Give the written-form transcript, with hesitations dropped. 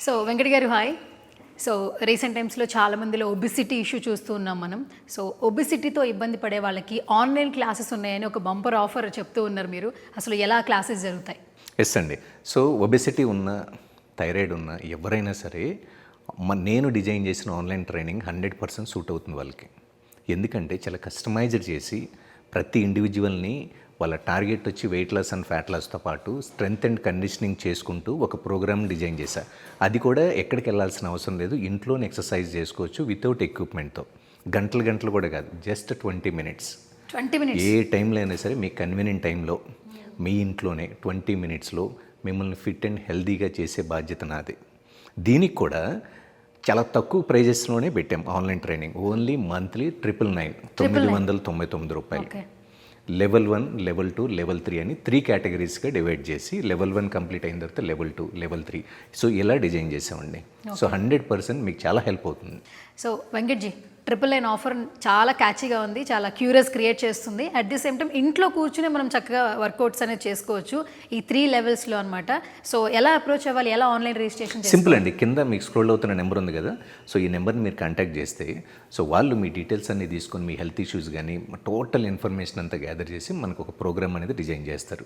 So Venkat గారు hi. So recent టైమ్స్లో చాలా మందిలో ఒబిసిటీ ఇష్యూ చూస్తూ ఉన్నాం మనం. సో ఒబిసిటీతో ఇబ్బంది పడే వాళ్ళకి ఆన్లైన్ క్లాసెస్ ఉన్నాయని ఒక బంపర్ ఆఫర్ చెప్తూ ఉన్నారు మీరు. అసలు ఎలా క్లాసెస్ జరుగుతాయి? ఎస్ అండి. సో ఒబెసిటీ ఉన్న, థైరాయిడ్ ఉన్న ఎవరైనా సరే నేను డిజైన్ చేసిన ఆన్లైన్ ట్రైనింగ్ 100% సూట్ అవుతుంది వాళ్ళకి. ఎందుకంటే చాలా కస్టమైజ్డ్ చేసి ప్రతి ఇండివిజువల్ని వాళ్ళ టార్గెట్ వచ్చి వెయిట్ లాస్ అండ్ ఫ్యాట్ లాస్తో పాటు స్ట్రెంగ్త్ అండ్ కండిషనింగ్ చేసుకుంటూ ఒక ప్రోగ్రామ్ డిజైన్ చేశా. అది కూడా ఎక్కడికి వెళ్ళాల్సిన అవసరం లేదు, ఇంట్లోనే ఎక్సర్సైజ్ చేసుకోవచ్చు వితౌట్ ఎక్విప్మెంట్తో. గంటలు కూడా కాదు, జస్ట్ 20 మినిట్స్. ఏ టైంలో అయినా సరే మీ కన్వీనియంట్ టైంలో మీ ఇంట్లోనే 20 మినిట్స్లో మిమ్మల్ని ఫిట్ అండ్ హెల్తీగా చేసే బాధ్యత నాది. దీనికి కూడా చాలా తక్కువ ప్రైజెస్లోనే పెట్టాం ఆన్లైన్ ట్రైనింగ్. ఓన్లీ మంత్లీ 999 రూపాయలు. లెవెల్ 1, లెవెల్ 2, లెవెల్ 3 అని 3 కేటగిరీస్గా డివైడ్ చేసి లెవెల్ 1 కంప్లీట్ అయిన తర్వాత లెవెల్ 2, లెవెల్ 3 సో ఇలా డిజైన్ చేసామండి. సో 100% మీకు చాలా హెల్ప్ అవుతుంది. సో వెంకట్ జీ, 999 ఆఫర్ చాలా క్యాచీగా ఉంది, చాలా క్యూరియస్ క్రియేట్ చేస్తుంది. అట్ ది సేమ్ టైం ఇంట్లో కూర్చునే మనం చక్కగా వర్కౌట్స్ అనేది చేసుకోవచ్చు ఈ 3 లెవెల్స్లో అనమాట. సో ఎలా అప్రోచ్ అవ్వాలి, ఎలా ఆన్లైన్ రిజిస్ట్రేషన్? సింపుల్ అండి, కింద మీకు స్క్రోల్ అవుతున్న నెంబర్ ఉంది కదా, సో ఈ నెంబర్ని మీరు కాంటాక్ట్ చేస్తే సో వాళ్ళు మీ డీటెయిల్స్ అన్ని తీసుకొని మీ హెల్త్ ఇష్యూస్ కానీ టోటల్ ఇన్ఫర్మేషన్ అంతా గ్యాదర్ చేసి మనకు ఒక ప్రోగ్రామ్ అనేది డిజైన్ చేస్తారు.